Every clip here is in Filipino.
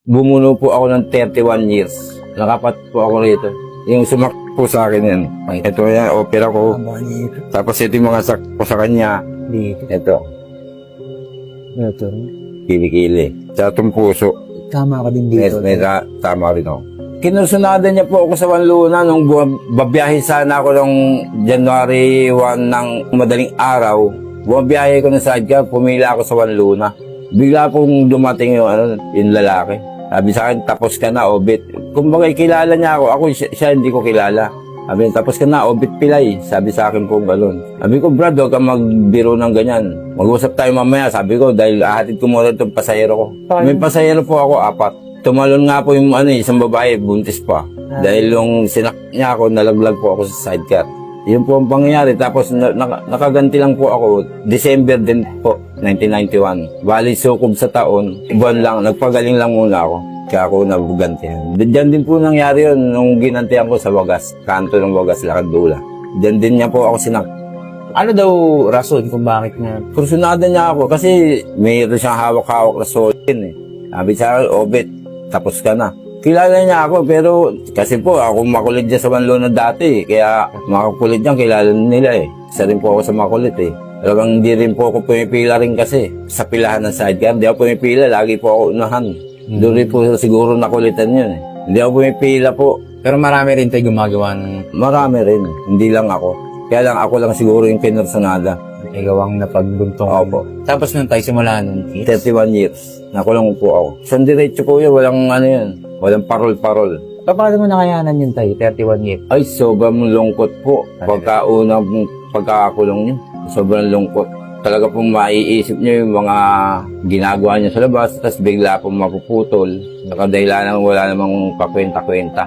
Bumuno po ako ng 31 years. Nakapat po ako rito. Yung sumak po sa akin yan. Ito yan, opera ko. Tapos ito yung mga sak ko sa kanya. Dito. Ito, Ito. kilikili. Sa itong puso. Tama ka din dito. Tama rin ako. Kinusunadan niya po ako sa Wanluna nung babiyahe sana ako ng January 1 ng madaling araw. Bumabiyahe ko ng sidecar, pumila ako sa Wanluna. Bigla pong dumating yung lalaki. Sabi sa akin, tapos ka na, Obit. Kumbaga, kilala niya ako siya hindi ko kilala. Sabi niya, tapos ka na, Obit Pilay. Sabi sa akin po gano'n. Sabi ko, Brad, huwag kang magbiro ng ganyan. Mag-usap tayo mamaya. Sabi ko, dahil ahatid ko muna itong pasahero ko. May pasahero po ako, 4. Tumalon nga po yung isang babae, buntis pa. Dahil yung sinak niya ako, nalaglag po ako sa sidecar. Yun po ang pangyayari. Tapos nakaganti lang po ako, December din po, 1991. Bali sukob sa taon, buwan lang, nagpagaling lang muna ako. Kaya ako nabuganti. Diyan din po nangyari yun nung ginantihan ko sa Wagas. Kanto ng Wagas, Lakadula. Diyan din niya po ako sinak. Ano daw rason kung bakit nga? Kursunada niya ako kasi mayroon siyang hawak-hawak na solin eh. Sabi sa akin, Obet, tapos ka na. Kilala niya ako pero kasi po ako makulit dyan sa Wanluna dati eh. Kaya makakulit niya, kilala nila eh. Isa rin po ako sa makulit eh. Talagang hindi rin po ako pumipila rin kasi sa pilahan ng sidecar. Hindi ako pumipila, lagi po ako unahan. Doon rin po siguro nakulitan yun eh. Hindi ako pumipila po. Pero marami rin tayo gumagawa ng Marami rin, hindi lang ako. Kaya lang ako lang siguro yung kinursunada. igawang napagbuntong. Opo. Tapos nung tayo simula nun, 31 years. Nakulong po ako. Isang diretso po yun, walang yun. Walang parol-parol. paano mo nakayanan yun tayo, 31 years? Ay, sobrang lungkot po. Pagkaunang pagkakakulong niyo. Sobrang lungkot. Talaga pong maiisip niyo yung mga ginagawa niyo sa labas, tapos bigla pong mapuputol. Nakadahilan wala namang pakwenta-kwenta.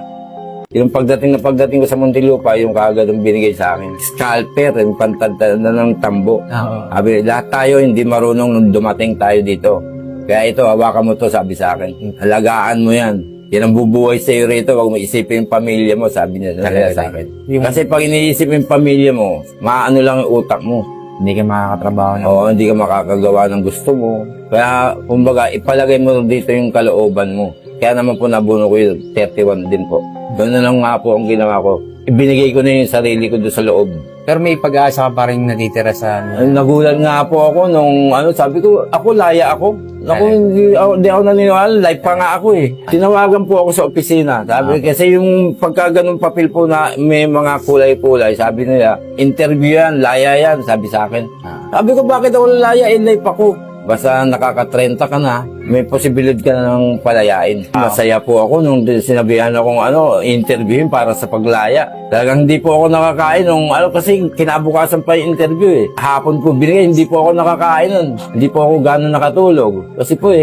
Yung pagdating ko sa Muntinlupa, yung kaagad ang binigay sa akin. Scalper, yung pantad na ng tambo. Sabi, lahat tayo hindi marunong nung dumating tayo dito. Kaya ito, hawakan mo to, sabi sa akin. Halagaan mo yan. Yan ang bubuhay sa iyo rito. Huwag mo isipin yung pamilya mo, sabi niya sa akin. Kasi pag iniisip yung pamilya mo, maano lang yung utak mo. Hindi ka makakatrabaho na. Oo, hindi ka makakagawa ng gusto mo. Kaya, kumbaga, ipalagay mo dito yung kalooban mo. Kaya naman po nabuno ko yung 31 din po. Doon na lang nga po ang ginawa ko. Ibinigay ko na yung sarili ko doon sa loob. Pero may pag-asa ka pa rin natitira sa... Nagulat nga po ako nung sabi ko, ako laya ako. Ako hindi ako naniniwala, live pa nga ako eh. Tinawagan po ako sa opisina. Sabi kasi yung pagka ganung papel po na may mga kulay-kulay, sabi nila, interview yan, laya yan, sabi sa akin. Sabi ko, bakit ako laya? Live ako. Basta nakaka-30 ka na, may posibilidad ka na ng palayain. Masaya po ako nung sinabihan akong interviewin para sa paglaya. Talagang hindi po ako nakakain nung kasi kinabukasan pa yung interview eh. Hapon po binigay, hindi po ako nakakain nun. Hindi po ako gano'n nakatulog. Kasi po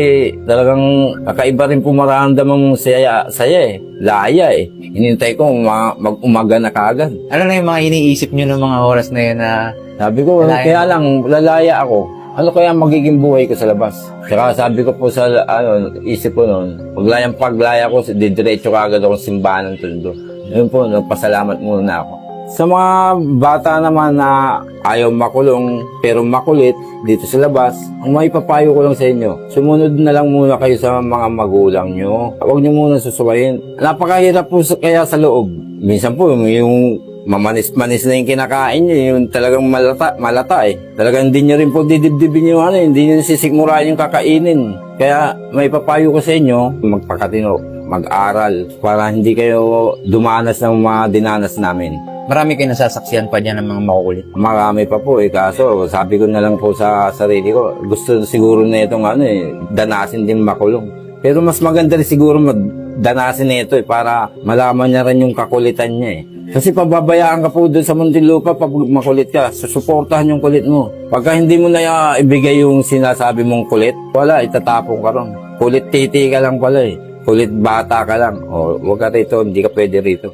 talagang kakaiba rin po mararamdaman mong saya eh. Laya eh. Hinintay ko mag-umaga na kaagad. Ano na yung mga iniisip nyo ng mga oras na yun na... Sabi ko, kaya lang, lalaya ako. Ano kaya magiging buhay ko sa labas? Saka sabi ko po sa isip ko noon, paglaya ko, didiretso ka agad ako sa simbahan ng Tondo. Yun po, nagpasalamat muna ako. Sa mga bata naman na ayaw makulong pero makulit dito sa labas, ang maipapayo ko lang sa inyo, sumunod na lang muna kayo sa mga magulang nyo. Huwag nyo muna susuwayin. Napakahirap po kaya sa loob. Minsan po, yung mamanis-manis na yung kinakain nyo, yung talagang malata eh. Talagang hindi nyo rin po didibdibin yung hindi nyo sisikmurahin yung kakainin. Kaya may papayo ko sa inyo, magpakatino, mag-aral, para hindi kayo dumanas ng mga dinanas namin. Marami kayo nasasaksihan pa dyan ng mga makukulit. Marami pa po kaso sabi ko na lang po sa sarili ko, gusto siguro na itong danasin din makulong. Pero mas maganda rin siguro danasin na ito para malaman niya rin yung kakulitan niya eh. Kasi pababayaan ka po doon sa Muntinlupa pag makulit ka, susuportahan yung kulit mo. Pagka hindi mo na ibigay yung sinasabi mong kulit, wala, itatapong ka ron. Kulit titi ka lang pala eh. Kulit bata ka lang. O, wag ka rito, hindi ka pwede rito.